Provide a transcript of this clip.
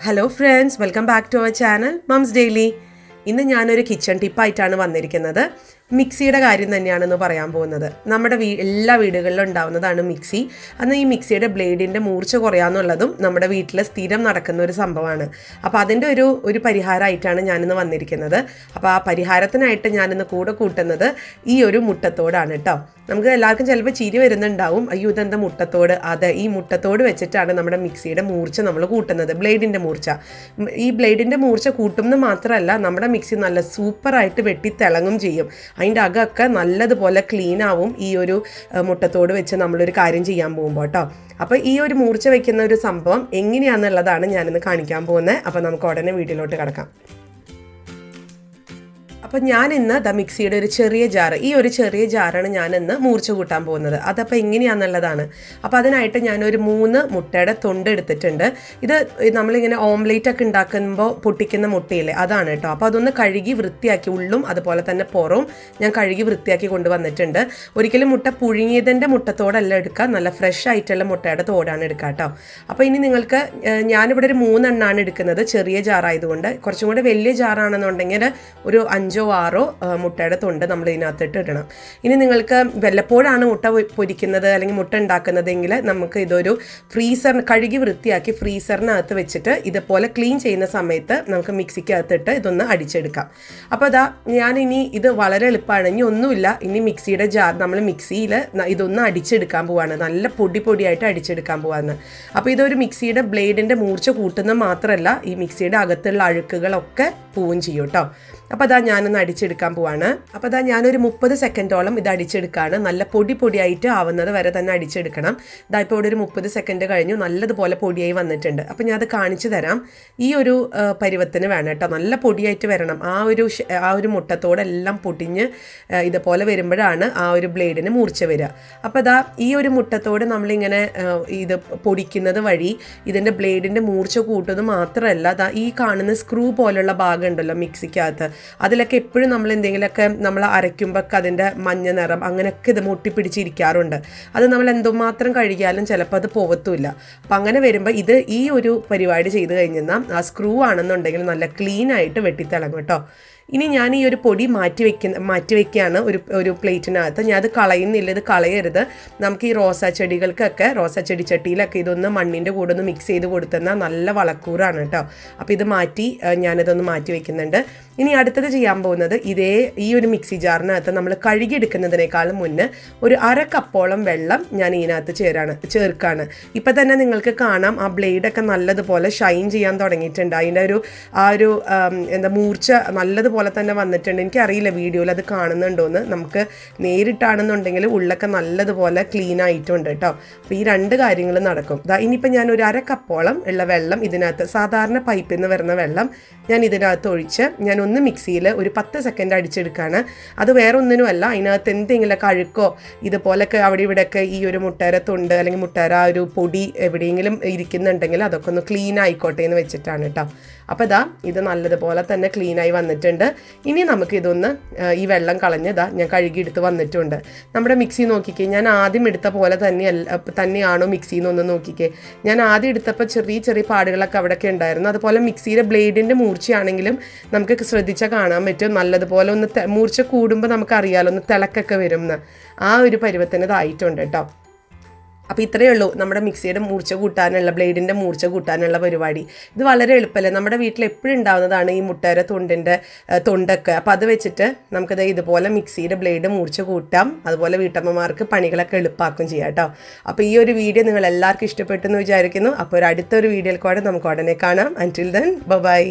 Hello friends, welcome back to our channel Mom's Daily. ഇന്ന് ഞാനൊരു kitchen ടിപ്പായിട്ടാണ് വന്നിരിക്കുന്നത്. മിക്സിയുടെ കാര്യം തന്നെയാണെന്ന് പറയാൻ പോകുന്നത്. നമ്മുടെ എല്ലാ വീടുകളിലും ഉണ്ടാവുന്നതാണ് മിക്സി. അന്ന് ഈ മിക്സിയുടെ ബ്ലേഡിൻ്റെ മൂർച്ച കുറയാന്നുള്ളതും നമ്മുടെ വീട്ടിൽ സ്ഥിരം നടക്കുന്ന ഒരു സംഭവമാണ്. അപ്പോൾ അതിൻ്റെ ഒരു പരിഹാരമായിട്ടാണ് ഞാനിന്ന് വന്നിരിക്കുന്നത്. അപ്പോൾ ആ പരിഹാരത്തിനായിട്ട് ഞാനിന്ന് കൂടെ കൂട്ടുന്നത് ഈ ഒരു മുട്ടത്തോടാണ് കേട്ടോ. നമുക്ക് എല്ലാവർക്കും ചിലപ്പോൾ ചിരി വരുന്നുണ്ടാവും, അയ്യോ ഇതെന്താ മുട്ടത്തോട്. അതെ, ഈ മുട്ടത്തോട് വെച്ചിട്ടാണ് നമ്മുടെ മിക്സിയുടെ മൂർച്ച നമ്മൾ കൂട്ടുന്നത്, ബ്ലേഡിൻ്റെ മൂർച്ച. ഈ ബ്ലേഡിൻ്റെ മൂർച്ച കൂട്ടുമെന്ന് മാത്രമല്ല, നമ്മുടെ മിക്സി നല്ല സൂപ്പറായിട്ട് വെട്ടി തിളങ്ങും ചെയ്യും. അതിൻ്റെ അകമൊക്കെ നല്ലതുപോലെ ക്ലീൻ ആവും ഈ ഒരു മുട്ടത്തോട് വെച്ച് നമ്മളൊരു കാര്യം ചെയ്യാൻ പോകുമ്പോൾ കേട്ടോ. അപ്പോൾ ഈ ഒരു മൂർച്ച വയ്ക്കുന്ന ഒരു സംഭവം എങ്ങനെയാണെന്നുള്ളതാണ് ഞാനിന്ന് കാണിക്കാൻ പോകുന്നത്. അപ്പോൾ നമുക്ക് ഉടനെ വീഡിയോയിലോട്ട് കിടക്കാം. അപ്പോൾ ഞാനിന്ന് മിക്സിയുടെ ഒരു ചെറിയ ജാറ്, ഈ ഒരു ചെറിയ ജാറാണ് ഞാനിന്ന് മൂർച്ച കൂട്ടാൻ പോകുന്നത്. അതപ്പോൾ എങ്ങനെയാണെന്നുള്ളതാണ്. അപ്പോൾ അതിനായിട്ട് ഞാനൊരു 3 മുട്ടയുടെ തൊണ്ട് എടുത്തിട്ടുണ്ട്. ഇത് നമ്മളിങ്ങനെ ഓംലേറ്റ് ഒക്കെ ഉണ്ടാക്കുമ്പോൾ പൊട്ടിക്കുന്ന മുട്ടയില്ലേ, അതാണ് കേട്ടോ. അപ്പോൾ അതൊന്ന് കഴുകി വൃത്തിയാക്കി, ഉള്ളും അതുപോലെ തന്നെ പുറവും ഞാൻ കഴുകി വൃത്തിയാക്കി കൊണ്ടുവന്നിട്ടുണ്ട്. ഒരിക്കലും മുട്ട പുഴുങ്ങിയതിൻ്റെ മുട്ടത്തോടല്ല എടുക്കുക, നല്ല ഫ്രഷ് ആയിട്ടുള്ള മുട്ടയുടെ തോടാണ് എടുക്കുക കേട്ടോ. അപ്പോൾ ഇനി നിങ്ങൾക്ക്, ഞാനിവിടെ ഒരു 3 എണ്ണമാണ് എടുക്കുന്നത്, ചെറിയ ജാറായതുകൊണ്ട്. കുറച്ചും കൂടെ വലിയ ജാറാണെന്നുണ്ടെങ്കിൽ ഒരു 5 6 മുട്ടയുടെ തൊണ്ട് നമ്മൾ ഇതിനകത്തിട്ട് ഇടണം. ഇനി നിങ്ങൾക്ക് വല്ലപ്പോഴാണ് മുട്ട പൊരിക്കുന്നത് അല്ലെങ്കിൽ മുട്ട ഉണ്ടാക്കുന്നതെങ്കിൽ നമുക്ക് ഇതൊരു കഴുകി വൃത്തിയാക്കി ഫ്രീസറിനകത്ത് വെച്ചിട്ട് ഇതുപോലെ ക്ലീൻ ചെയ്യുന്ന സമയത്ത് നമുക്ക് മിക്സിക്കകത്തിട്ട് ഇതൊന്ന് അടിച്ചെടുക്കാം. അപ്പോൾ ഞാനിനി ഇത് വളരെ എളുപ്പമാണ്. ഇനി ഒന്നുമില്ല, ഇനി മിക്സിയുടെ ജാർ നമ്മൾ മിക്സിയിൽ ഇതൊന്ന് അടിച്ചെടുക്കാൻ പോവാണ്, നല്ല പൊടിയായിട്ട് അടിച്ചെടുക്കാൻ പോവാണ്. അപ്പോൾ ഇതൊരു മിക്സിയുടെ ബ്ലേഡിൻ്റെ മൂർച്ച കൂട്ടുന്നത് മാത്രമല്ല, ഈ മിക്സിയുടെ അകത്തുള്ള അഴുക്കുകളൊക്കെ പോവുകയും ചെയ്യും കേട്ടോ. അപ്പോൾ ഞാനൊന്ന് അടിച്ചെടുക്കാൻ പോവാണ്. അപ്പോൾ ഞാനൊരു 30 സെക്കൻഡോളം ഇത് അടിച്ചെടുക്കുകയാണ്. നല്ല പൊടിയായിട്ട് ആവുന്നത് വരെ തന്നെ അടിച്ചെടുക്കണം. ഇപ്പോൾ ഇവിടെ ഒരു 30 സെക്കൻഡ് കഴിഞ്ഞു, നല്ലതുപോലെ പൊടിയായി വന്നിട്ടുണ്ട്. അപ്പോൾ ഞാൻ അത് കാണിച്ചു തരാം. ഈ ഒരു പരുവത്തിന് വേണം കേട്ടോ, നല്ല പൊടിയായിട്ട് വരണം. ആ ഒരു മുട്ടത്തോടെല്ലാം പൊടിഞ്ഞ് ഇതുപോലെ വരുമ്പോഴാണ് ആ ഒരു ബ്ലേഡിന് മൂർച്ച വരിക. അപ്പോൾ ഈ ഒരു മുട്ടത്തോട് നമ്മളിങ്ങനെ ഇത് പൊടിക്കുന്നത് വഴി ഇതിൻ്റെ ബ്ലേഡിൻ്റെ മൂർച്ച കൂട്ടുന്നത് മാത്രമല്ല, ഈ കാണുന്ന സ്ക്രൂ പോലുള്ള ഭാഗം ഉണ്ടല്ലോ മിക്സിക്കകത്ത്, അതിലൊക്കെ എപ്പോഴും നമ്മൾ എന്തെങ്കിലുമൊക്കെ നമ്മൾ അരയ്ക്കുമ്പോൾ അതിൻ്റെ മഞ്ഞ നിറം അങ്ങനെയൊക്കെ ഇത് മുട്ടിപ്പിടിച്ചിരിക്കാറുണ്ട്. അത് നമ്മൾ എന്തുമാത്രം കഴുകിയാലും ചിലപ്പോൾ അത് പോവത്തുമില്ല. അപ്പം അങ്ങനെ വരുമ്പോൾ ഈ ഒരു പരിപാടി ചെയ്ത് കഴിഞ്ഞാൽ ആ സ്ക്രൂ ആണെന്നുണ്ടെങ്കിൽ നല്ല ക്ലീൻ ആയിട്ട് വെട്ടിത്തിളങ്ങും കേട്ടോ. ഇനി ഞാൻ ഈ ഒരു പൊടി മാറ്റി വയ്ക്കുകയാണ് ഒരു പ്ലേറ്റിനകത്ത്. ഞാൻ അത് കളയുന്നില്ല, ഇത് കളയരുത്. നമുക്ക് ഈ റോസാ ചെടി ചട്ടിയിലൊക്കെ ഇതൊന്ന് മണ്ണിൻ്റെ കൂടെ ഒന്ന് മിക്സ് ചെയ്ത് കൊടുത്തെന്നാൽ നല്ല വളക്കൂറാണ് കേട്ടോ. അപ്പോൾ ഇത് ഞാനിതൊന്ന് മാറ്റി വയ്ക്കുന്നുണ്ട്. ഇനി അടുത്തത് ചെയ്യാൻ പോകുന്നത്, ഈ ഒരു മിക്സി ജാറിനകത്ത് നമ്മൾ കഴുകിയെടുക്കുന്നതിനേക്കാളും മുന്നേ ഒരു 1/2 കപ്പോളം വെള്ളം ഞാൻ ഇതിനകത്ത് ചേർക്കാണ്. ഇപ്പം തന്നെ നിങ്ങൾക്ക് കാണാം, ആ ബ്ലേഡൊക്കെ നല്ലതുപോലെ ഷൈൻ ചെയ്യാൻ തുടങ്ങിയിട്ടുണ്ട്. അതിൻ്റെ മൂർച്ച നല്ലതുപോലെ തന്നെ വന്നിട്ടുണ്ട്. എനിക്കറിയില്ല വീഡിയോയിൽ അത് കാണുന്നുണ്ടോയെന്ന്. നമുക്ക് നേരിട്ടാണെന്നുണ്ടെങ്കിൽ ഉള്ളൊക്കെ നല്ലതുപോലെ ക്ലീൻ ആയിട്ടുണ്ട് കേട്ടോ. അപ്പോൾ ഈ 2 കാര്യങ്ങൾ നടക്കും. ഇനിയിപ്പോൾ ഞാൻ ഒരു 1/2 കപ്പോളം ഉള്ള വെള്ളം ഇതിനകത്ത്, സാധാരണ പൈപ്പിൽ നിന്ന് വരുന്ന വെള്ളം ഞാൻ ഇതിനകത്ത് ഒഴിച്ച് ഞാൻ ഒന്ന് മിക്സിയിൽ ഒരു 10 സെക്കൻഡ് അടിച്ചെടുക്കുകയാണ്. അത് വേറെ ഒന്നിനുമല്ല, അതിനകത്ത് എന്തെങ്കിലുമൊക്കെ അഴുക്കോ ഇതുപോലൊക്കെ അവിടെ ഇവിടെയൊക്കെ ഈ ഒരു മുട്ടേര തൊണ്ട് അല്ലെങ്കിൽ മുട്ടേര ഒരു പൊടി എവിടെയെങ്കിലും ഇരിക്കുന്നുണ്ടെങ്കിൽ അതൊക്കെ ഒന്ന് ക്ലീൻ ആയിക്കോട്ടെ എന്ന് വെച്ചിട്ടാണ് കേട്ടോ. അപ്പോൾ ഇത് നല്ലതുപോലെ തന്നെ ക്ലീനായി വന്നിട്ടുണ്ട്. ഇനി നമുക്കിതൊന്ന് ഈ വെള്ളം കളഞ്ഞ് ഞാൻ കഴുകിയെടുത്ത് വന്നിട്ടുണ്ട്. നമ്മുടെ മിക്സി നോക്കിക്കേ, ഞാൻ ആദ്യം എടുത്ത പോലെ തന്നെയാണോ മിക്സി എന്നൊന്ന് നോക്കിക്കേ. ഞാൻ ആദ്യം എടുത്തപ്പോൾ ചെറിയ പാടുകളൊക്കെ അവിടെയൊക്കെ ഉണ്ടായിരുന്നു. അതുപോലെ മിക്സിയുടെ ബ്ലേഡിൻ്റെ മൂർച്ചയാണെങ്കിലും നമുക്ക് ശ്രദ്ധിച്ചാൽ കാണാൻ പറ്റും, നല്ലതുപോലെ ഒന്ന് മൂർച്ച കൂടുമ്പോൾ നമുക്കറിയാലോ ഒന്ന് തിളക്കൊക്കെ വരുമെന്ന്. ആ ഒരു പരുവത്തിന് ഇതായിട്ടുണ്ട് കേട്ടോ. അപ്പോൾ ഇത്രയേ ഉള്ളൂ നമ്മുടെ മിക്സിയുടെ മൂർച്ച കൂട്ടാനുള്ള, ബ്ലേഡിൻ്റെ മൂർച്ച കൂട്ടാനുള്ള പരിപാടി. ഇത് വളരെ എളുപ്പമല്ലേ, നമ്മുടെ വീട്ടിൽ എപ്പോഴും ഉണ്ടാകുന്നതാണ് ഈ മുട്ടേര തൊണ്ടൊക്കെ. അപ്പോൾ അത് വെച്ചിട്ട് നമുക്കത് ഇതുപോലെ മിക്സിയുടെ ബ്ലേഡ് മൂർച്ച കൂട്ടാം. അതുപോലെ വീട്ടമ്മമാർക്ക് പണികളൊക്കെ എളുപ്പമാക്കും ചെയ്യാം കേട്ടോ. അപ്പോൾ ഈ ഒരു വീഡിയോ നിങ്ങൾ എല്ലാവർക്കും ഇഷ്ടപ്പെട്ടെന്ന് വിചാരിക്കുന്നു. അപ്പോൾ അടുത്തൊരു വീഡിയോയിൽ കൂടെ നമുക്ക് ഉടനെ കാണാം. അൻറ്റിൽ ദെൻ ബൈ.